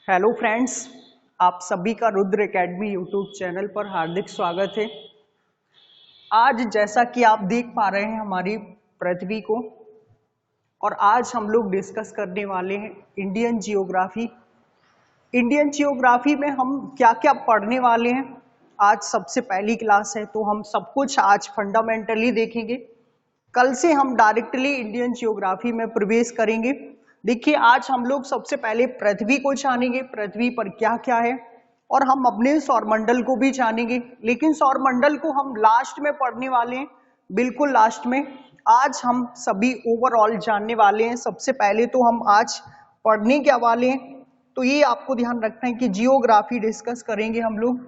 Hello friends, आप सभी का रुद्र एकेडमी यूट्यूब चैनल पर हार्दिक स्वागत है। आज जैसा कि आप देख पा रहे हैं हमारी पृथ्वी को, और आज हम लोग डिस्कस करने वाले हैं इंडियन जियोग्राफी। इंडियन जियोग्राफी में हम क्या क्या पढ़ने वाले हैं। आज सबसे पहली क्लास है तो हम सब कुछ आज फंडामेंटली देखेंगे। कल से हम डायरेक्टली इंडियन जियोग्राफी में प्रवेश करेंगे। देखिए, आज हम लोग सबसे पहले पृथ्वी को जानेंगे, पृथ्वी पर क्या क्या है, और हम अपने सौरमंडल को भी जानेंगे। लेकिन सौरमंडल को हम लास्ट में पढ़ने वाले हैं, बिल्कुल लास्ट में। आज हम सभी ओवरऑल जानने वाले हैं। सबसे पहले तो हम आज पढ़ने क्या वाले हैं, तो ये आपको ध्यान रखना है कि जियोग्राफी डिस्कस करेंगे हम लोग।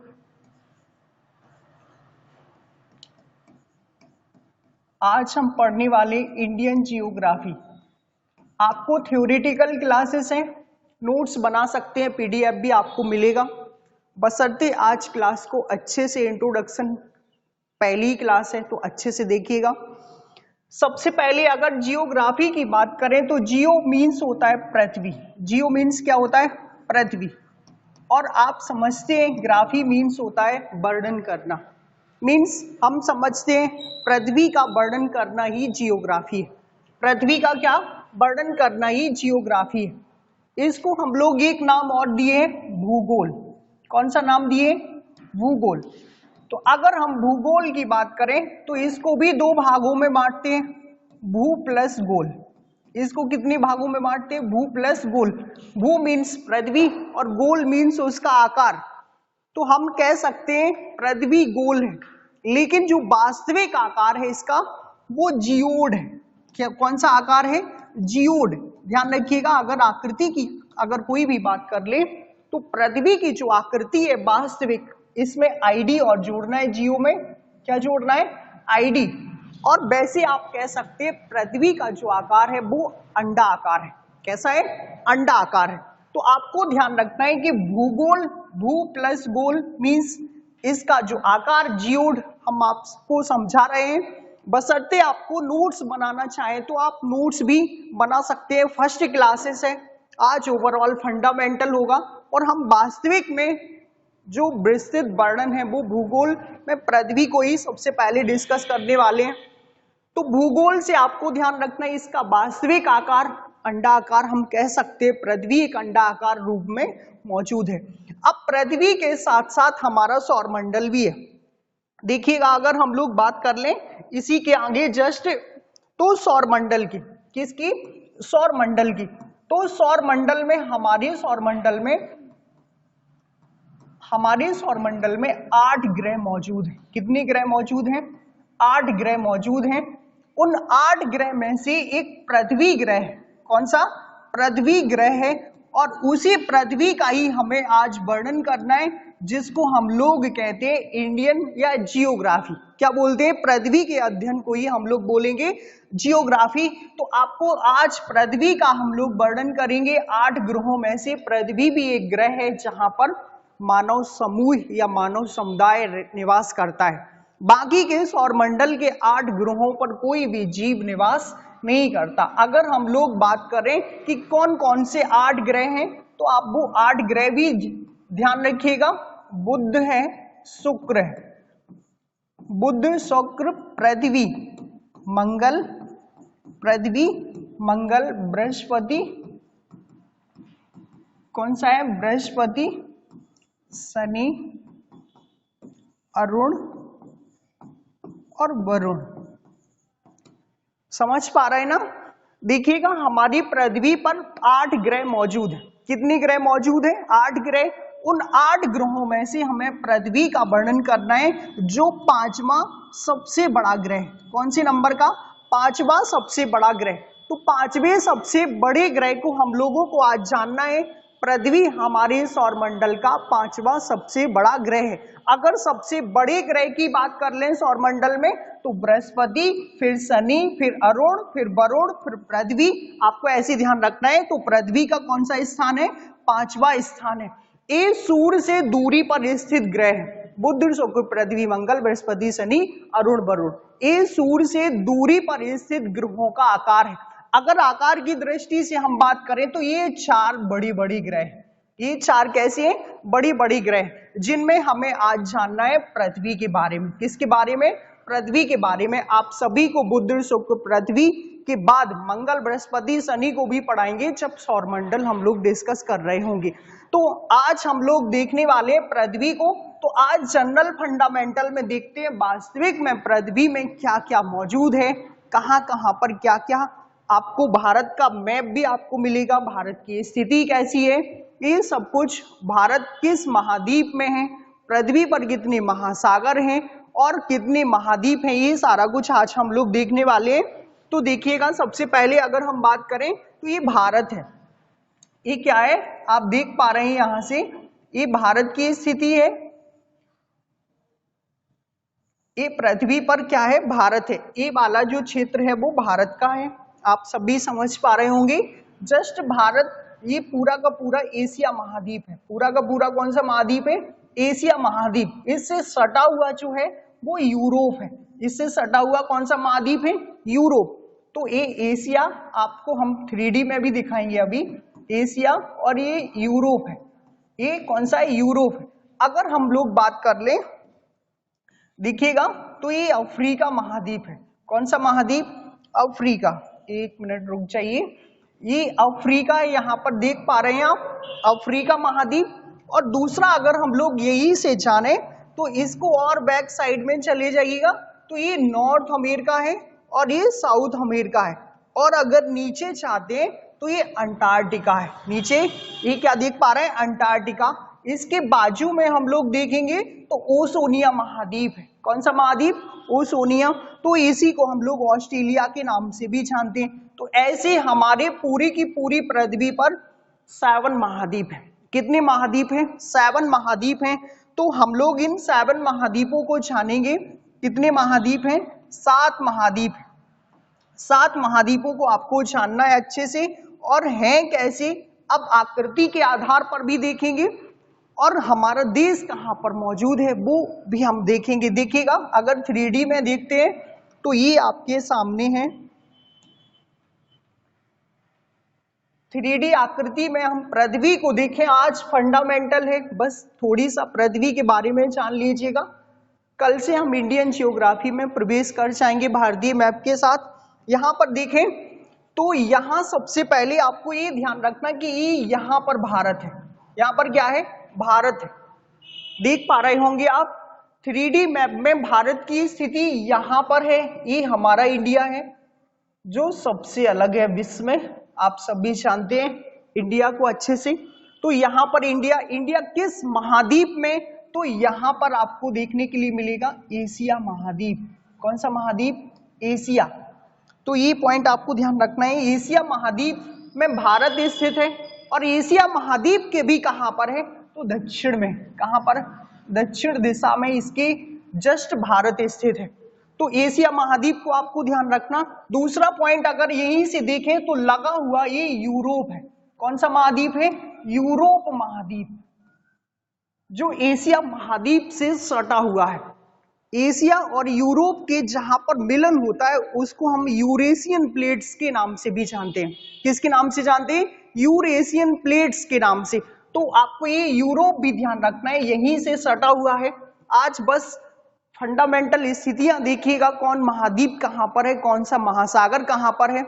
आज हम पढ़ने वाले इंडियन जियोग्राफी। आपको थ्योरेटिकल क्लासेस हैं, नोट्स बना सकते हैं, पीडीएफ भी आपको मिलेगा, बशर्ते आज क्लास को अच्छे से इंट्रोडक्शन, पहली क्लास है तो अच्छे से देखिएगा। सबसे पहले अगर जियोग्राफी की बात करें तो जियो मीन्स होता है पृथ्वी। जियो मीन्स क्या होता है? पृथ्वी। और आप समझते हैं ग्राफी मीन्स होता है वर्णन करना। मीन्स हम समझते हैं पृथ्वी का वर्णन करना ही जियोग्राफी है। पृथ्वी का क्या वर्णन करना ही जियोग्राफी है। इसको हम लोग एक नाम और दिए हैं, भूगोल। कौन सा नाम दिए? भूगोल। तो अगर हम भूगोल की बात करें तो इसको भी दो भागों में बांटते हैं, भू प्लस गोल। इसको कितने भागों में बांटते हैं? भू प्लस गोल। भू मीन्स पृथ्वी और गोल मीन्स उसका आकार। तो हम कह सकते हैं पृथ्वी गोल है, लेकिन जो वास्तविक आकार है इसका वो जियोड है। क्या कौन सा आकार है? जियोड। ध्यान रखिएगा, अगर आकृति की अगर कोई भी बात कर ले तो पृथ्वी की जो आकृति है वास्तविक, इसमें आईडी और जोड़ना है। जियो में क्या जोड़ना है? आईडी। और वैसे आप कह सकते हैं पृथ्वी का जो आकार है वो अंडा आकार है। कैसा है? अंडा आकार है। तो आपको ध्यान रखना है कि भूगोल, भू प्लस गोल मीन्स इसका जो आकार जियोड, हम आपको समझा रहे हैं। बशर्ते आपको नोट्स बनाना चाहे तो आप नोट्स भी बना सकते हैं। फर्स्ट क्लासेस है, आज ओवरऑल फंडामेंटल होगा, और हम वास्तविक में जो विस्तृत वर्णन है वो भूगोल में पृथ्वी को ही सबसे पहले डिस्कस करने वाले हैं। तो भूगोल से आपको ध्यान रखना है इसका वास्तविक आकार अंडा आकार, हम कह सकते हैं पृथ्वी एक अंडा आकार रूप में मौजूद है। अब पृथ्वी के साथ साथ हमारा सौरमंडल भी है। देखिएगा, अगर हम लोग बात कर लें इसी के आगे जस्ट, तो सौरमंडल की, किसकी? सौरमंडल की। तो सौरमंडल में हमारे सौरमंडल में 8 ग्रह मौजूद हैं। कितने ग्रह मौजूद हैं? 8 ग्रह मौजूद हैं। उन 8 ग्रह में से एक पृथ्वी ग्रह है। कौन सा? पृथ्वी ग्रह है। और उसी पृथ्वी का ही हमें आज वर्णन करना है, जिसको हम लोग कहते हैं इंडियन या जियोग्राफी। क्या बोलते हैं? पृथ्वी के अध्ययन को ही हम लोग बोलेंगे जियोग्राफी। तो आपको आज पृथ्वी का हम लोग वर्णन करेंगे। 8 ग्रहों में से पृथ्वी भी एक ग्रह है जहां पर मानव समूह या मानव समुदाय निवास करता है। बाकी के सौरमंडल के 8 ग्रहों पर कोई भी जीव निवास नहीं करता। अगर हम लोग बात करें कि कौन कौन से 8 ग्रह हैं, तो आप वो 8 ग्रह भी ध्यान रखिएगा। बुध है, शुक्र है, बुध, शुक्र, पृथ्वी, मंगल, बृहस्पति, कौन सा है? बृहस्पति, शनि, अरुण और वरुण। समझ पा रहे हैं ना? देखिएगा, हमारी पृथ्वी पर 8 ग्रह मौजूद है। कितने ग्रह मौजूद है? 8 ग्रह। उन 8 ग्रहों में से हमें पृथ्वी का वर्णन करना है, जो 5वां सबसे बड़ा ग्रह। कौन से नंबर का? 5वां सबसे बड़ा ग्रह। तो 5वें सबसे बड़े ग्रह को हम लोगों को आज जानना है। पृथ्वी हमारे सौरमंडल का 5वां सबसे बड़ा ग्रह है। अगर सबसे बड़े ग्रह की बात कर लें सौरमंडल में, तो बृहस्पति, फिर शनि, फिर अरुण, फिर वरुण, फिर पृथ्वी। आपको ऐसे ध्यान रखना है। तो पृथ्वी का कौन सा स्थान है? 5वां स्थान है। ये सूर्य से दूरी पर स्थित ग्रह है। बुध, शुक्र, पृथ्वी, मंगल, बृहस्पति, शनि, अरुण, वरुण। ये सूर्य से दूरी पर स्थित ग्रहों का आकार है। अगर आकार की दृष्टि से हम बात करें तो ये 4 बड़ी बड़ी ग्रह हैं। ये 4 कैसे हैं? बड़ी बड़ी ग्रह, जिनमें हमें आज जानना है पृथ्वी के बारे में। किसके बारे में? पृथ्वी के बारे में। आप सभी को बुध, शुक्र, पृथ्वी के बाद मंगल, बृहस्पति, शनि को भी पढ़ाएंगे जब सौरमंडल हम लोग डिस्कस कर रहे होंगे। तो आज हम लोग देखने वाले हैं पृथ्वी को। तो आज जनरल फंडामेंटल में देखते हैं वास्तविक में पृथ्वी में क्या क्या मौजूद है, कहां कहां पर क्या क्या। आपको भारत का मैप भी आपको मिलेगा, भारत की स्थिति कैसी है, ये सब कुछ, भारत किस महाद्वीप में है, पृथ्वी पर कितने महासागर हैं और कितने महाद्वीप हैं, ये सारा कुछ आज हम लोग देखने वाले हैं। तो देखिएगा, सबसे पहले अगर हम बात करें तो ये भारत है। ये क्या है? आप देख पा रहे हैं यहां से, ये भारत की स्थिति है। ये पृथ्वी पर क्या है? भारत है। ये वाला जो क्षेत्र है वो भारत का है, आप सभी समझ पा रहे होंगे। जस्ट भारत, ये पूरा का पूरा एशिया महाद्वीप है। पूरा का पूरा कौन सा महाद्वीप है? एशिया महाद्वीप। इससे सटा हुआ जो है वो यूरोप है। इससे सटा हुआ कौन सा महाद्वीप है? यूरोप। तो ये एशिया, आपको हम 3D में भी दिखाएंगे अभी, एशिया और ये यूरोप है। ये कौन सा है? यूरोप है। अगर हम लोग बात कर लें, देखिएगा, तो ये अफ्रीका महाद्वीप है। कौन सा महाद्वीप? अफ्रीका। एक मिनट रुक जाइए, ये अफ्रीका है, यहाँ पर देख पा रहे हैं आप, अफ्रीका महाद्वीप। और दूसरा अगर हम लोग यही से जाने तो इसको और बैक साइड में चले जाइएगा तो ये नॉर्थ अमेरिका है और ये साउथ अमेरिका है। और अगर नीचे चाहते हैं तो ये अंटार्कटिका है। नीचे ये क्या देख पा रहे हैं? अंटार्कटिका। इसके बाजू में हम लोग देखेंगे तो ओशनिया महाद्वीप है। कौन सा महाद्वीप? ओशनिया। तो इसी को हम लोग ऑस्ट्रेलिया के नाम से भी जानते हैं। तो ऐसे हमारे पूरी की पूरी पृथ्वी पर 7 महाद्वीप है। कितने महाद्वीप हैं? 7 महाद्वीप हैं। तो हम लोग इन 7 महाद्वीपों को जानेंगे। कितने महाद्वीप हैं? 7 महाद्वीप हैं। 7 महाद्वीपों को आपको जानना है अच्छे से। और हैं कैसे, अब आकृति के आधार पर भी देखेंगे और हमारा देश कहां पर मौजूद है वो भी हम देखेंगे। देखिएगा, अगर 3D में देखते हैं तो ये आपके सामने है। 3D आकृति में हम पृथ्वी को देखें। आज फंडामेंटल है, बस थोड़ी सा पृथ्वी के बारे में जान लीजिएगा। कल से हम इंडियन जियोग्राफी में प्रवेश कर जाएंगे भारतीय मैप के साथ। यहाँ पर देखें तो यहाँ सबसे पहले आपको ये ध्यान रखना कि ये यहाँ पर भारत है। यहाँ पर क्या है? भारत है। देख पा रहे होंगे आप 3D मैप में भारत की स्थिति यहाँ पर है। ये हमारा इंडिया है जो सबसे अलग है विश्व में। आप सभी जानते हैं इंडिया को अच्छे से। तो यहाँ पर इंडिया, इंडिया किस महाद्वीप में? तो यहाँ पर आपको देखने के लिए मिलेगा एशिया महाद्वीप। कौन सा महाद्वीप? एशिया। तो ये पॉइंट आपको ध्यान रखना है, एशिया महाद्वीप में भारत स्थित है। और एशिया महाद्वीप के भी कहां पर है? तो दक्षिण में। कहां पर? दक्षिण दिशा में इसके जस्ट भारत स्थित है। तो एशिया महाद्वीप को आपको ध्यान रखना। दूसरा पॉइंट अगर यहीं से देखें तो लगा हुआ ये यूरोप है। कौन सा महाद्वीप है? यूरोप महाद्वीप, जो एशिया महाद्वीप से सटा हुआ है। एशिया और यूरोप के जहां पर मिलन होता है उसको हम यूरेशियन प्लेट्स के नाम से भी जानते हैं। किसके नाम से जानते हैं? यूरेशियन प्लेट्स के नाम से। तो आपको ये यूरोप भी ध्यान रखना है, यहीं से सटा हुआ है। आज बस फंडामेंटल स्थितियां देखिएगा, कौन महाद्वीप कहां पर है, कौन सा महासागर कहां पर है,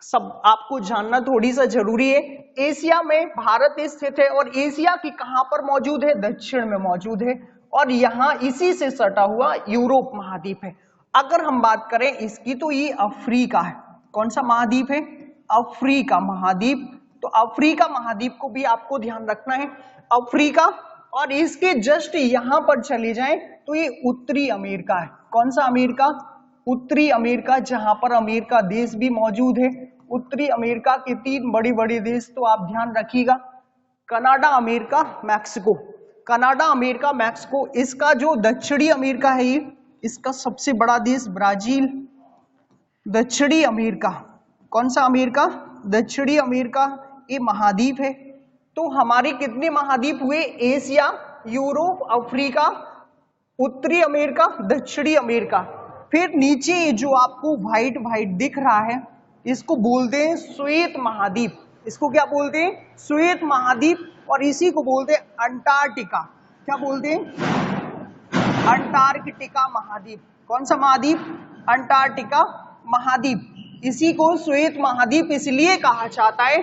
सब आपको जानना थोड़ी सा जरूरी है। एशिया में भारत स्थित है और एशिया की कहां पर मौजूद है? दक्षिण में मौजूद है। और यहाँ इसी से सटा हुआ यूरोप महाद्वीप है। अगर हम बात करें इसकी तो ये अफ्रीका है। कौन सा महाद्वीप है? अफ्रीका महाद्वीप। तो अफ्रीका महाद्वीप को भी आपको ध्यान रखना है, अफ्रीका। और इसके जस्ट यहाँ पर चले जाएं तो ये उत्तरी अमेरिका है। कौन सा अमेरिका? उत्तरी अमेरिका, जहां पर अमेरिका देश भी मौजूद है। उत्तरी अमेरिका के 3 बड़ी बड़ी देश तो आप ध्यान रखिएगा, Canada, America, Mexico. Canada, America, Mexico. इसका जो दक्षिणी अमेरिका है, ये इसका सबसे बड़ा देश ब्राजील। दक्षिणी अमेरिका, कौन सा अमेरिका? दक्षिणी अमेरिका, ये महाद्वीप है। तो हमारे कितने महाद्वीप हुए? एशिया, यूरोप, अफ्रीका, उत्तरी अमेरिका, दक्षिणी अमेरिका। फिर नीचे जो आपको व्हाइट व्हाइट दिख रहा है इसको बोलते हैं श्वेत महाद्वीप। इसको क्या बोलते हैं? श्वेत महाद्वीप, और इसी को बोलते हैं अंटार्कटिका। क्या बोलते हैं? अंटार्कटिका महाद्वीप। कौन सा महाद्वीप? अंटार्कटिका महाद्वीप। इसी को श्वेत महाद्वीप इसलिए कहा जाता है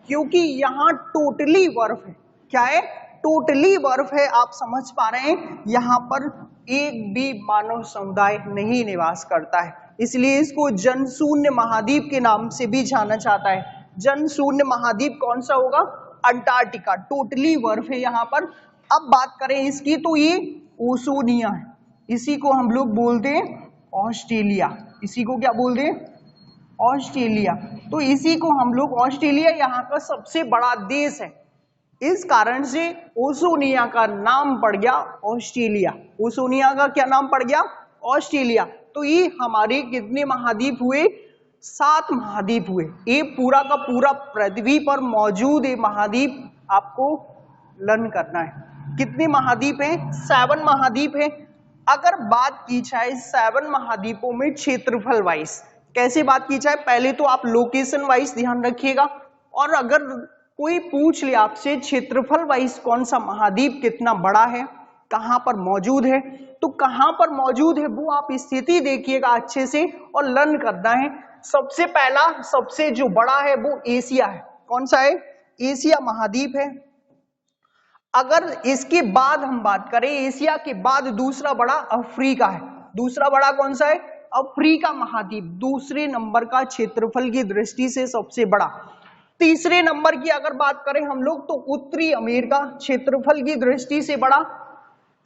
क्योंकि यहाँ टोटली बर्फ है। क्या है? टोटली बर्फ है। आप समझ पा रहे हैं? यहाँ पर एक भी मानव समुदाय नहीं निवास करता है, इसलिए इसको जनशून्य महाद्वीप के नाम से भी जाना जाता है। जनशून्य महाद्वीप कौन सा होगा? अंटार्कटिका। टोटली बर्फ है यहाँ पर। अब बात करें इसकी तो ये ओशोनिया है, इसी को हम लोग बोलते हैं ऑस्ट्रेलिया। इसी को क्या बोलते हैं? ऑस्ट्रेलिया। तो इसी को हम लोग, ऑस्ट्रेलिया यहाँ का सबसे बड़ा देश है, इस कारण से ओशोनिया का नाम पड़ गया ऑस्ट्रेलिया। ओशोनिया का क्या नाम पड़ गया? ऑस्ट्रेलिया। तो ये हमारे कितने महाद्वीप हुए? 7 महाद्वीप हुए। ये पूरा का पूरा पृथ्वी पर मौजूद है महाद्वीप आपको लर्न करना है। कितने महाद्वीप हैं? 7 महाद्वीप हैं। अगर बात की जाए 7 महाद्वीपों में क्षेत्रफल वाइज, कैसे बात की जाए? पहले तो आप लोकेशन वाइज ध्यान रखिएगा, और अगर कोई पूछ ले आपसे क्षेत्रफल वाइज कौन सा महाद्वीप कितना बड़ा है, कहां पर मौजूद है, तो कहां पर मौजूद है वो आप स्थिति देखिएगा अच्छे से और लर्न करना है। सबसे पहला, सबसे जो बड़ा है वो एशिया है। कौन सा है? एशिया महाद्वीप है। अगर इसके बाद हम बात करें, एशिया के बाद दूसरा बड़ा अफ्रीका है। दूसरा बड़ा कौन सा है? अफ्रीका महाद्वीप, दूसरे नंबर का क्षेत्रफल की दृष्टि से सबसे बड़ा। तीसरे नंबर की अगर बात करें हम लोग तो उत्तरी अमेरिका, क्षेत्रफल की दृष्टि से बड़ा।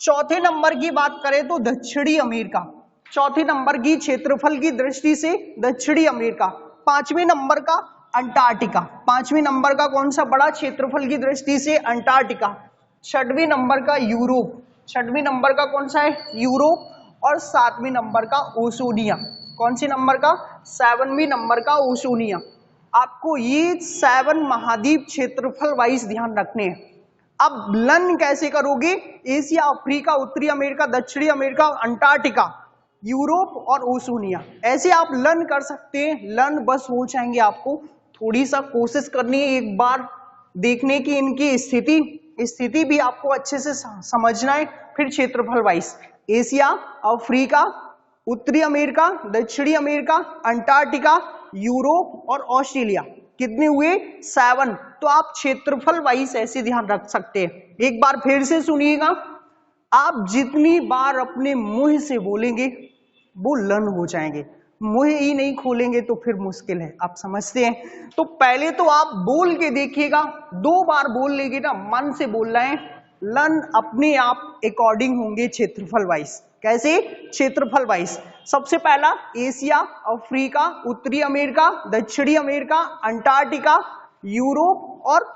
चौथे नंबर की बात करें तो दक्षिणी अमेरिका, चौथे नंबर की क्षेत्रफल की दृष्टि से दक्षिणी अमेरिका। पांचवें नंबर का अंटार्कटिका, पांचवें नंबर का कौन सा बड़ा क्षेत्रफल की दृष्टि से? अंटार्कटिका। छठवें नंबर का यूरोप, छठवें नंबर का कौन सा है? यूरोप। और 7वें नंबर का ओशोनिया। कौन से नंबर का? 7वें नंबर का ओशोनिया। आपको ये 7 महाद्वीप क्षेत्रफल वाइज ध्यान रखने हैं। अब लर्न कैसे करोगे? एशिया, अफ्रीका, उत्तरी अमेरिका, दक्षिणी अमेरिका, अंटार्कटिका, यूरोप और ओशोनिया, ऐसे आप लर्न कर सकते हैं। लर्न बस हो जाएंगे। आपको थोड़ी सा कोशिश करनी है, एक बार देखने की इनकी स्थिति भी आपको अच्छे से समझना है। फिर क्षेत्रफल वाइज एशिया, अफ्रीका, उत्तरी अमेरिका, दक्षिणी अमेरिका, अंटार्कटिका, यूरोप और ऑस्ट्रेलिया, कितने हुए? 7। तो आप क्षेत्रफल वाइज ऐसे ध्यान रख सकते हैं। एक बार फिर से सुनिएगा, आप जितनी बार अपने मुंह से बोलेंगे वो लर्न हो जाएंगे। मुंह ही नहीं खोलेंगे तो फिर मुश्किल है, आप समझते हैं। तो पहले तो आप बोल के देखिएगा, 2 बार बोल लेंगे ना, मन से बोल रहे हैं, लर्न अपने आप अकॉर्डिंग होंगे क्षेत्रफल वाइज। कैसे? क्षेत्रफल वाइज। सबसे पहला एशिया, अफ्रीका, उत्तरी अमेरिका, दक्षिणी अमेरिका, अंटार्कटिका, यूरोप और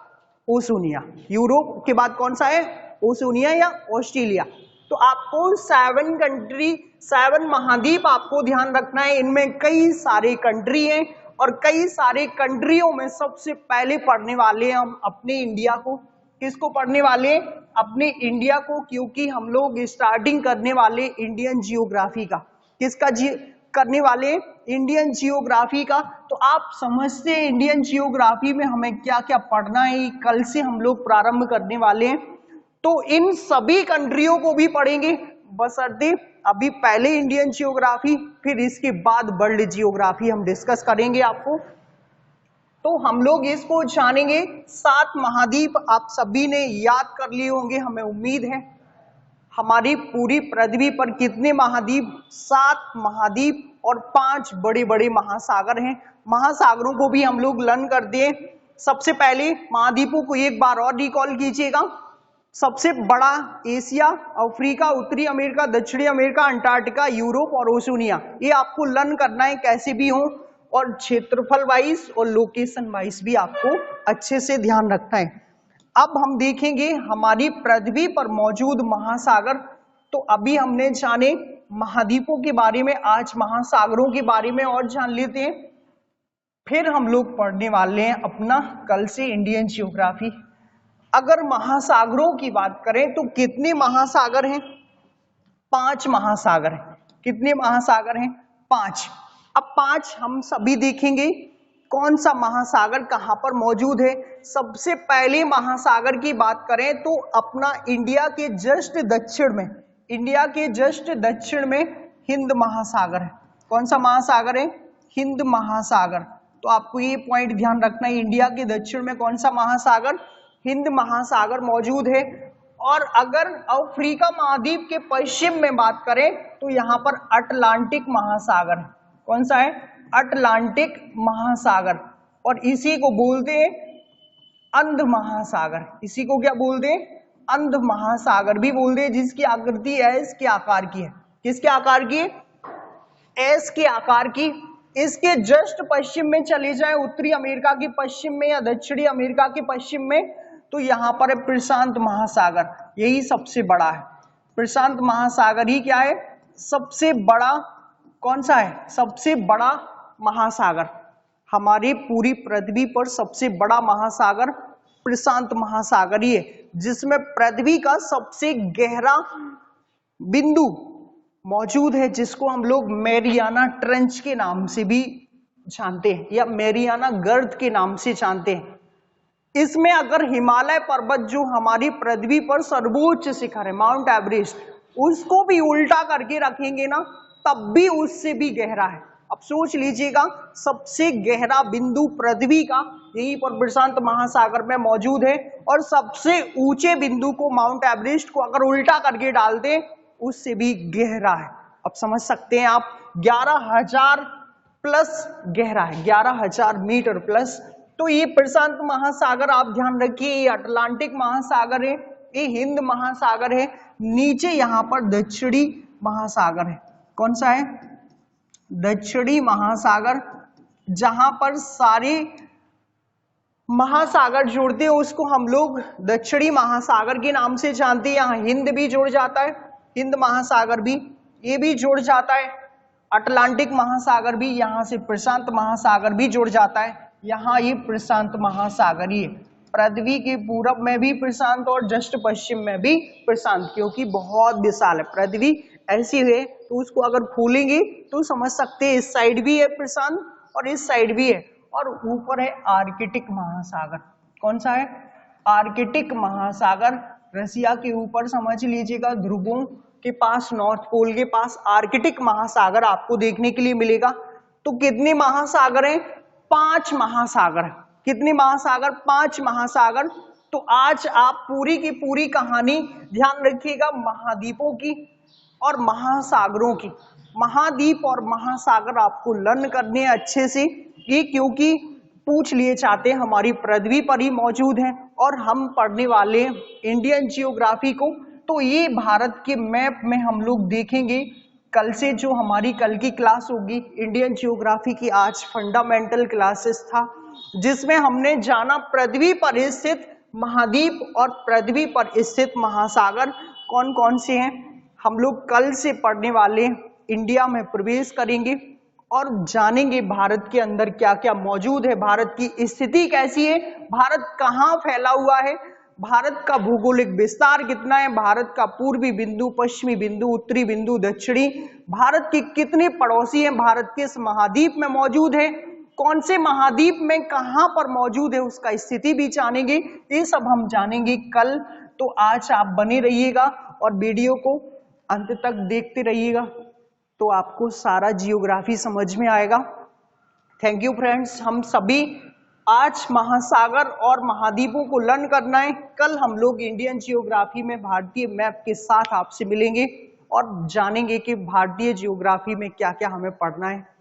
ओशोनिया। यूरोप के बाद कौन सा है? ओशोनिया या ऑस्ट्रेलिया। तो आपको 7 कंट्री, 7 महाद्वीप आपको ध्यान रखना है। इनमें कई सारे कंट्री हैं और कई सारे कंट्रियों में सबसे पहले पढ़ने वाले हैं हम अपने इंडिया को। किसको पढ़ने वाले हैं? अपने इंडिया को, क्योंकि हम लोग स्टार्टिंग करने वाले इंडियन जियोग्राफी का। किसका करने वाले? इंडियन जियोग्राफी का। तो आप समझते हैं इंडियन जियोग्राफी में हमें क्या क्या पढ़ना है, कल से हम लोग प्रारंभ करने वाले हैं। तो इन सभी कंट्रियों को भी पढ़ेंगे, बशर्ते अभी पहले इंडियन जियोग्राफी, फिर इसके बाद वर्ल्ड जियोग्राफी हम डिस्कस करेंगे आपको। तो हम लोग इसको जानेंगे। 7 महाद्वीप आप सभी ने याद कर लिए होंगे, हमें उम्मीद है। हमारी पूरी पृथ्वी पर कितने महाद्वीप? 7 महाद्वीप और 5 बड़े बड़े महासागर हैं। महासागरों को भी हम लोग लर्न कर दिए। सबसे पहले महाद्वीपों को एक बार और रिकॉल कीजिएगा। सबसे बड़ा एशिया, अफ्रीका, उत्तरी अमेरिका, दक्षिणी अमेरिका, अंटार्कटिका, यूरोप और ओशोनिया। ये आपको लर्न करना है कैसे भी हो, और क्षेत्रफल वाइज और लोकेशन वाइज भी आपको अच्छे से ध्यान रखना है। अब हम देखेंगे हमारी पृथ्वी पर मौजूद महासागर। तो अभी हमने जाने महाद्वीपों के बारे में, आज महासागरों के बारे में और जान लेते हैं। फिर हम लोग पढ़ने वाले हैं अपना कल से इंडियन जियोग्राफी। अगर महासागरों की बात करें तो कितने महासागर हैं? 5 महासागर हैं। कितने महासागर हैं? 5। अब 5 हम सभी देखेंगे कौन सा महासागर कहां पर मौजूद है? सबसे पहले महासागर की बात करें तो अपना इंडिया के जस्ट दक्षिण में, इंडिया के जस्ट दक्षिण में हिंद महासागर है। कौन सा महासागर है? हिंद महासागर। तो आपको ये पॉइंट ध्यान रखना है, इंडिया के दक्षिण में कौन सा महासागर? हिंद महासागर मौजूद है। और अगर अफ्रीका महाद्वीप के पश्चिम में बात करें तो यहाँ पर अटलांटिक महासागर है। कौन सा है? अटलांटिक महासागर। और इसी को बोलते हैं अंध महासागर। इसी को क्या बोलते हैं? अंध महासागर भी बोलते हैं, जिसकी आकृति एस के आकार की है। किसके आकार की? एस के आकार की। इसके जस्ट पश्चिम में चले जाए, उत्तरी अमेरिका के पश्चिम में या दक्षिणी अमेरिका के पश्चिम में, तो यहाँ पर है प्रशांत महासागर। यही सबसे बड़ा है। प्रशांत महासागर ही क्या है? सबसे बड़ा। कौन सा है? सबसे बड़ा महासागर। हमारी पूरी पृथ्वी पर सबसे बड़ा महासागर प्रशांत महासागर ही है, जिसमें पृथ्वी का सबसे गहरा बिंदु मौजूद है, जिसको हम लोग मैरियाना ट्रेंच के नाम से भी जानते हैं या मैरियाना गर्त के नाम से जानते हैं। इसमें अगर हिमालय पर्वत जो हमारी पृथ्वी पर सर्वोच्च शिखर है माउंट एवरेस्ट, उसको भी उल्टा करके रखेंगे ना, तब भी उससे भी गहरा है। अब सोच लीजिएगा, सबसे गहरा बिंदु पृथ्वी का यहीं पर प्रशांत महासागर में मौजूद है, और सबसे ऊंचे बिंदु को माउंट एवरेस्ट को अगर उल्टा करके डाल दें, उससे भी गहरा है। अब समझ सकते हैं आप, 11,000 प्लस गहरा है, 11,000 मीटर प्लस। तो ये प्रशांत महासागर आप ध्यान रखिए, ये अटलांटिक महासागर है, ये हिंद महासागर है, नीचे यहाँ पर दक्षिणी महासागर है। कौन सा है? दक्षिणी महासागर, जहां पर सारे महासागर जुड़ते हैं उसको हम लोग दक्षिणी महासागर के नाम से जानते हैं। यहाँ हिंद भी जुड़ जाता है, हिंद महासागर भी, ये भी जुड़ जाता है, अटलांटिक महासागर भी, यहाँ से प्रशांत महासागर भी जुड़ जाता है। यहाँ ये प्रशांत महासागर ही है। पृथ्वी के पूरब में भी प्रशांत और जस्ट पश्चिम में भी प्रशांत, क्योंकि बहुत विशाल है पृथ्वी, ऐसी है तो उसको अगर खोलेंगे तो समझ सकते हैं इस साइड भी है प्रशांत और इस साइड भी है। और ऊपर है आर्कटिक महासागर। कौन सा है? आर्कटिक महासागर। रसिया के ऊपर समझ लीजिएगा, ध्रुवों के पास, नॉर्थ पोल के पास आर्कटिक महासागर आपको देखने के लिए मिलेगा। तो कितने महासागर हैं? 5 महासागर। कितने महासागर? 5 महासागर। तो आज आप पूरी की पूरी कहानी ध्यान रखिएगा महाद्वीपों की और महासागरों की। महाद्वीप और महासागर आपको लर्न करने हैं अच्छे से, ये क्योंकि पूछ लिए चाहते हैं, हमारी पृथ्वी पर ही मौजूद है और हम पढ़ने वाले इंडियन जियोग्राफी को। तो ये भारत के मैप में हम लोग देखेंगे। कल से जो हमारी कल की क्लास होगी इंडियन जियोग्राफी की, आज फंडामेंटल क्लासेस था, जिसमें हमने जाना पृथ्वी पर स्थित महाद्वीप और पृथ्वी पर स्थित महासागर कौन कौन से हैं। हम लोग कल से पढ़ने वाले इंडिया में प्रवेश करेंगे और जानेंगे भारत के अंदर क्या क्या मौजूद है, भारत की स्थिति कैसी है, भारत कहाँ फैला हुआ है, भारत का भौगोलिक विस्तार कितना है, भारत का पूर्वी बिंदु, पश्चिमी बिंदु, उत्तरी बिंदु, दक्षिणी, भारत के कितने पड़ोसी हैं, भारत किस महाद्वीप में मौजूद है, कौन से महाद्वीप में कहाँ पर मौजूद है, उसका स्थिति भी जानेंगे। ये सब हम जानेंगे कल। तो आज आप बने रहिएगा और वीडियो को अंत तक देखते रहिएगा, तो आपको सारा जियोग्राफी समझ में आएगा। Thank you friends. हम सभी आज महासागर और महाद्वीपों को लर्न करना है। कल हम लोग इंडियन जियोग्राफी में भारतीय मैप के साथ आपसे मिलेंगे और जानेंगे कि भारतीय जियोग्राफी में क्या क्या हमें पढ़ना है।